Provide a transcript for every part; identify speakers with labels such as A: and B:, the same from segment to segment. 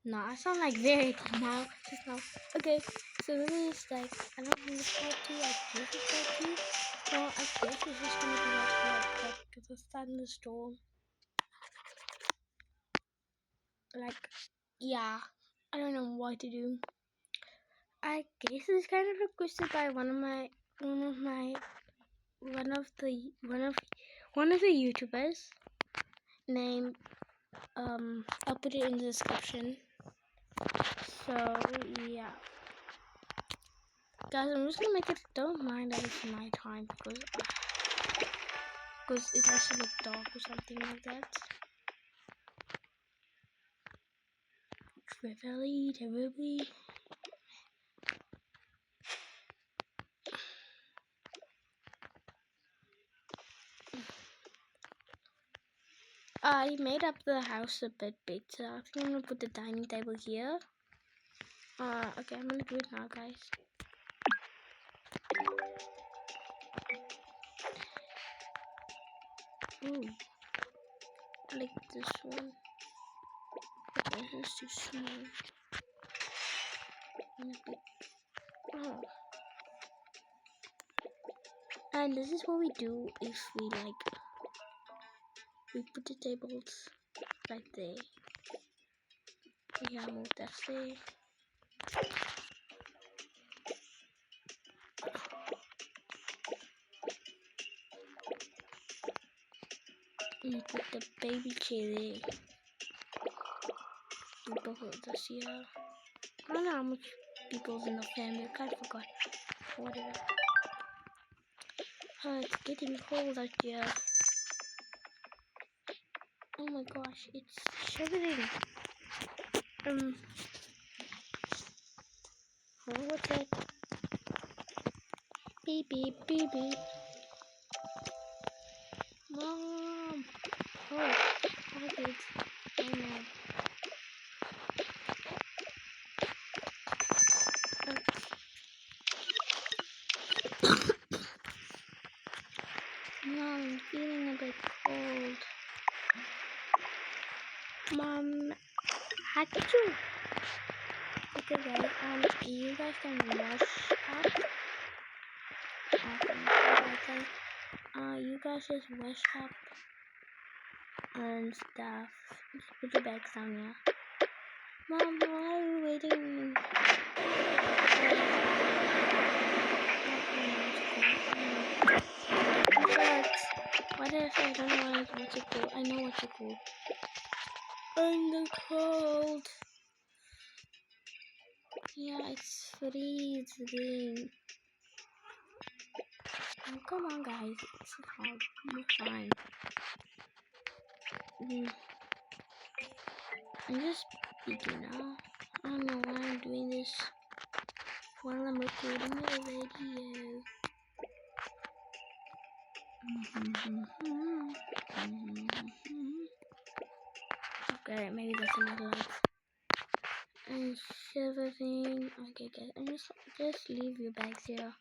A: No, I sound like very now. Just now. Okay, so let me just like I don't think it's part 2. I guess it's part 2. Well, I guess it's just gonna be like because it's starting the storm. Like, yeah, I don't know what to do. I guess it's kind of requested by one of the YouTubers named I'll put it in the description. So yeah, guys, I'm just gonna make it. Don't mind that it's nighttime because it has to look dark or something like that. Terribly. I made up the house a bit big, so I think I'm gonna put the dining table here. Okay, I'm gonna do it now, guys. Ooh, I like this one. This is too small. Oh. And this is what we do if we put the tables right there. Yeah, move that there. And put the baby chair there. And both of this here. I don't know how much people's in the family. I kind of forgot. Whatever. Oh, it's getting cold out here. Oh my gosh, it's shivering. What's that? Beep beep beep beep. Mom. Oh, hi kids. Oh no. Mom, I'm feeling a bit cold. Mom, achoo. Okay guys, you guys can wash up. Okay. You guys just wash up and stuff. Just put your bags down here. Mom, why are you waiting? What did I say? I don't know what to do. I know what to do. I'm the cold. Yeah, it's freezing. Oh, come on, guys. It's fine. You're fine. I'm just speaking now. I don't know why I'm doing this while I'm recording the video. Okay, maybe that's another light. And shivering. Okay, guys, and just leave your bags here.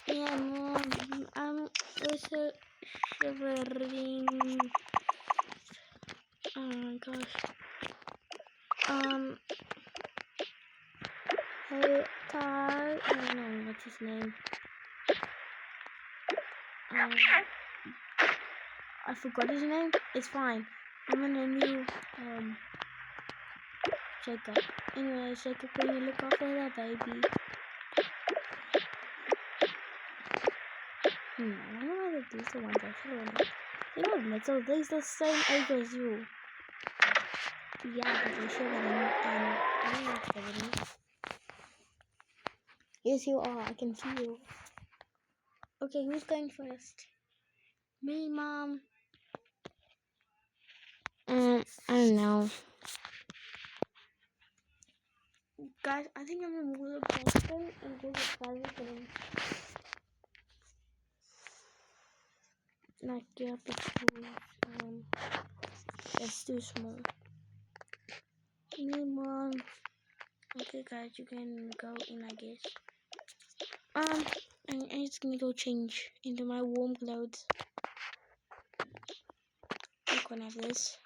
A: Yeah, Mom, I'm also shivering. Oh my gosh. Hey, Ty, I don't know what's his name. I forgot his name. It's fine. I'm gonna name you Jacob. Anyway, Jacob, can you look after that baby? I don't know whether these are the ones I should have. They're not little. They're the same age as you. Yeah, but they're shivering and I'm not shivering. Yes, you are. I can see you. Okay, who's going first? Me, Mom. I don't know. Guys, I think I'm gonna move to Boston and go to California. Not get because it's too small. Me, Mom. Okay, guys, you can go in, I guess. I just gonna go change into my warm clothes. I'm gonna have this.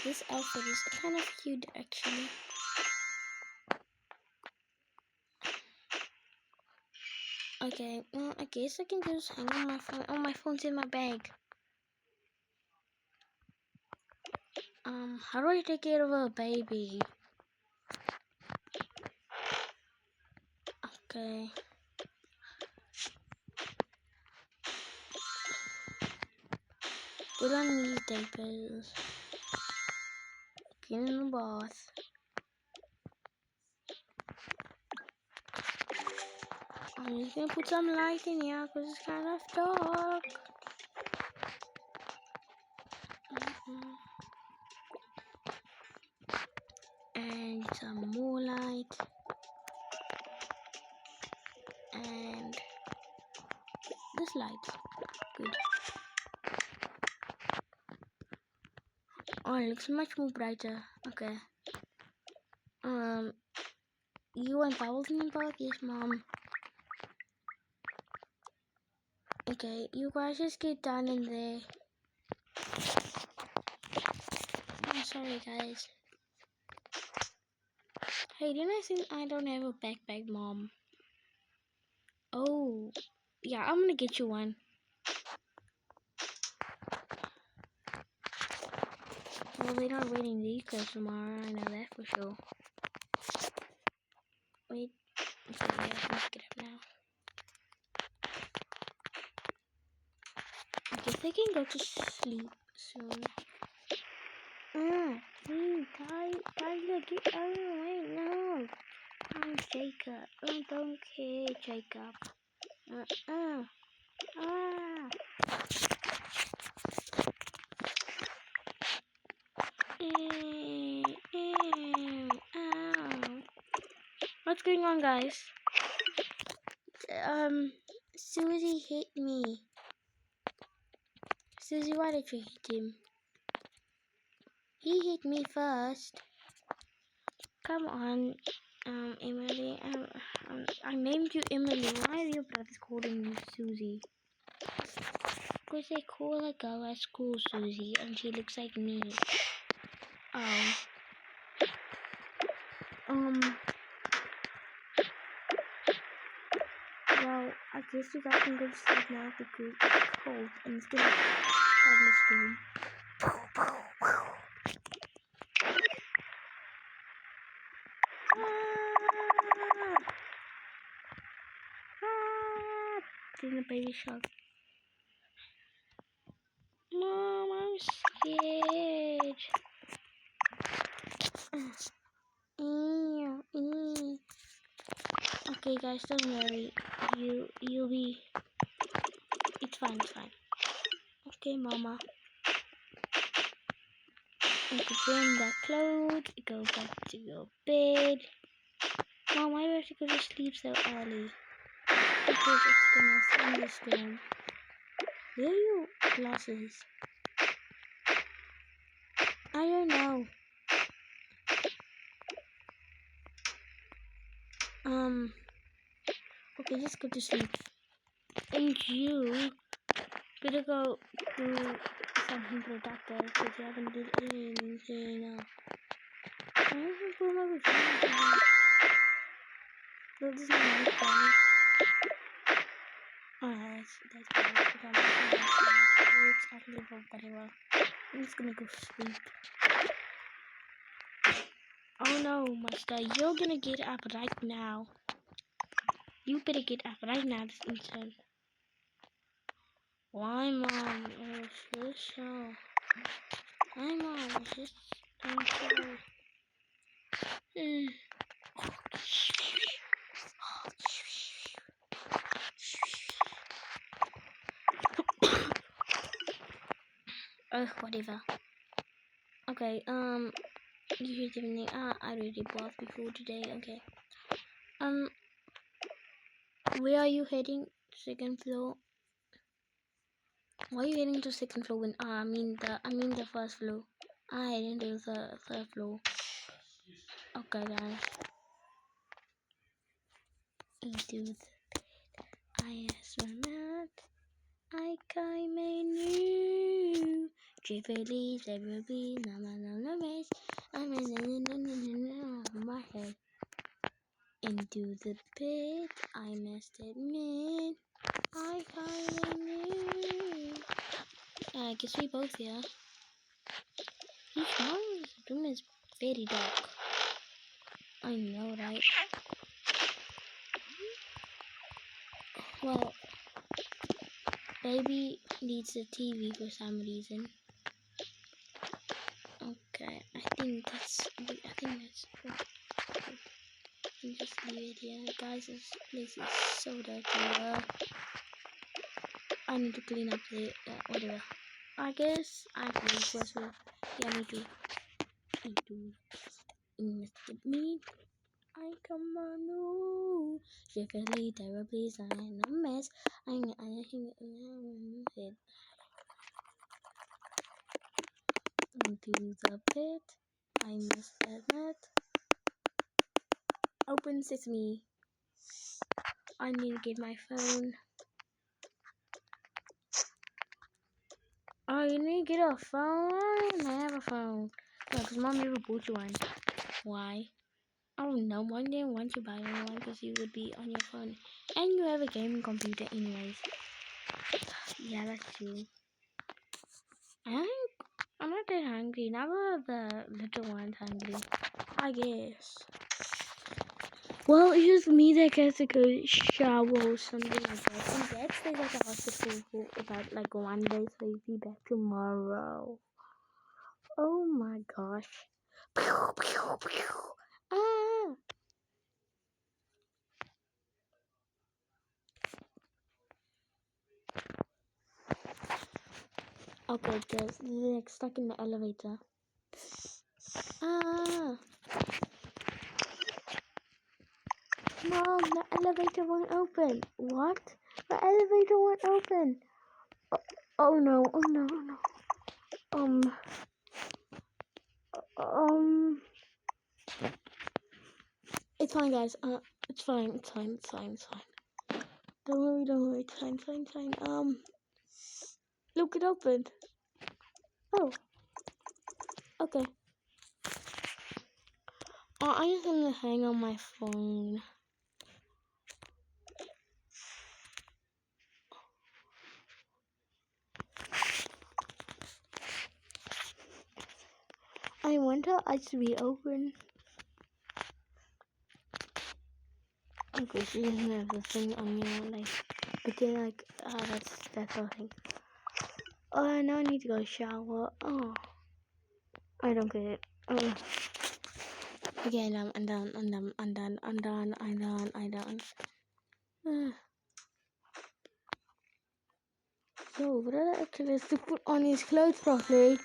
A: This outfit is kind of cute actually. Okay, well, I guess I can just hang on my phone. Oh, my phone's in my bag. How do I take care of a baby? Okay. Put on these diapers. Get in the bath. I'm just gonna put some light in here because it's kind of dark. And some more light. And this light. Good. Oh, it looks much more brighter. Okay. You want bubbles in the bath? Yes, Mom. Okay, you guys just get down in there. Oh, sorry, guys. Hey, didn't I say I don't have a backpack, Mom? Oh, yeah, I'm gonna get you one. Well, they're not waiting these guys tomorrow. I know that for sure. Wait. Okay, yeah, let's get up now. I guess they can go to sleep soon. Tyler, get out of the way now. I'm Jacob. I don't care, Jacob. What's going on, guys? Susie hit me. Susie, why did you hit him? He hit me first. Come on, Emily. I named you Emily. Why are your brothers calling you Susie? Because they call a girl at school Susie, and she looks like me. Oh. Well, I guess you guys can go to sleep now because it's cold and it's gonna start a storm. Doing a baby shark. Mom, I'm scared. Okay, guys, don't worry. You'll be. It's fine. Okay, Mama. You can bring that clothes. Go back to your bed. Mom, why do I have to go to sleep so early? Because it's gonna thunderstorm. Where are your glasses? I don't know. Okay, just go to sleep. And you better go do something productive because you haven't did anything. I haven't put my pajamas on. This is my pajamas. Oh, that's my pajamas. I can leave everybody well. I'm just gonna go sleep. Oh no, Master, you're gonna get up right now. You better get up right now this instant. Why, Mom? Oh, so. Why, Mom? It's just unfair. Oh, whatever. Okay, you should me. I already bought before today. Okay. Where are you heading? Second floor. Why are you heading to second floor when I mean the first floor? I heading to the third floor. Okay, guys. Into the I asked my mat. I came in new. Jiffily, everybody, na mess. I'm in my head. Into the pit, I must admit. I finally knew. I guess we both, yeah. This room is very dark. I know, right? Well, baby needs a TV for some reason. Okay, I think that's and just leave it here. Guys, this place is so dirty. I need to clean up the whatever. I guess I have to leave first. Yeah, me too. Invested me. I come on, no. Shifty, terribly, sign a mess. I think it into the pit. I must admit. Open sesame. I need to get my phone. Oh, you need to get a phone? I have a phone. No, because mom never bought you one. Why? I don't know. One day once you buy one because you would be on your phone. And you have a gaming computer anyways. Yeah, that's true. I'm not that hungry. Now the little one's hungry. I guess. Well, it's just me that gets to go shower or something like that. And Dad stays at the hospital for about like 1 day, so he'll be back tomorrow. Oh my gosh. Pew, pew, pew. Ah! Okay, guys, they're stuck in the elevator. Ah! Mom, the elevator won't open. What? The elevator won't open. Oh no, oh no, oh no. It's fine, guys. It's fine. Don't worry. It's fine. Look, it opened. Oh, okay. I'm just gonna hang on my phone. I want her eyes to be open. Okay, she doesn't have the thing on you, like, but then, like, that's the thing. Oh, now I need to go shower. Oh, I don't get it. Oh. Okay, I'm done. Yo, brother actually has to put on his clothes properly.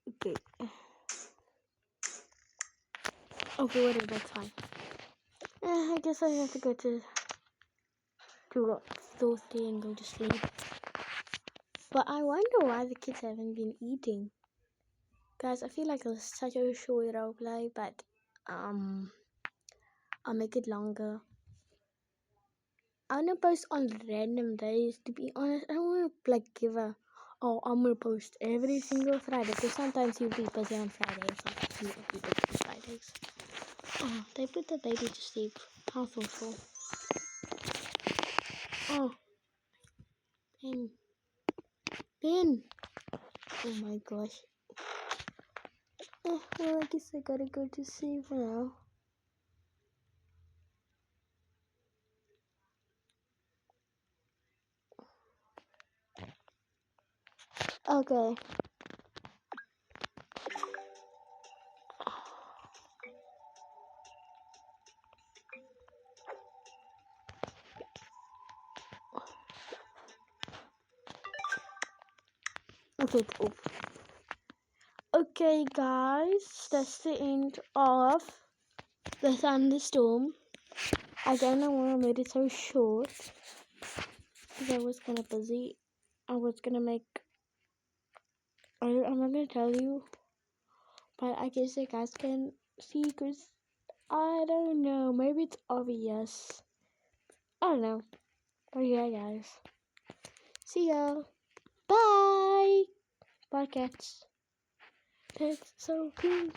A: Okay. Okay, whatever, that's fine. I guess I have to go to Thursday and go to sleep. But I wonder why the kids haven't been eating. Guys, I feel like it was such a short roleplay, but I'll make it longer. I wanna post on random days, to be honest. I don't wanna like give a I'm gonna post every single Friday, because sometimes you'll be busy on Fridays, sometimes you won't be busy on Fridays. Oh, they put the baby to sleep. How thoughtful. Oh, Ben. Oh my gosh. Well, I guess I gotta go to sleep now. Okay. Okay, cool. Okay, guys, that's the end of the thunderstorm. I don't know why I made it so short. Because I was kind of busy. I was gonna make. I'm not gonna tell you. But I guess you guys can see because I don't know. Maybe it's obvious. I don't know. But yeah, guys. See ya. Bye. Bye, cats. That's so cool.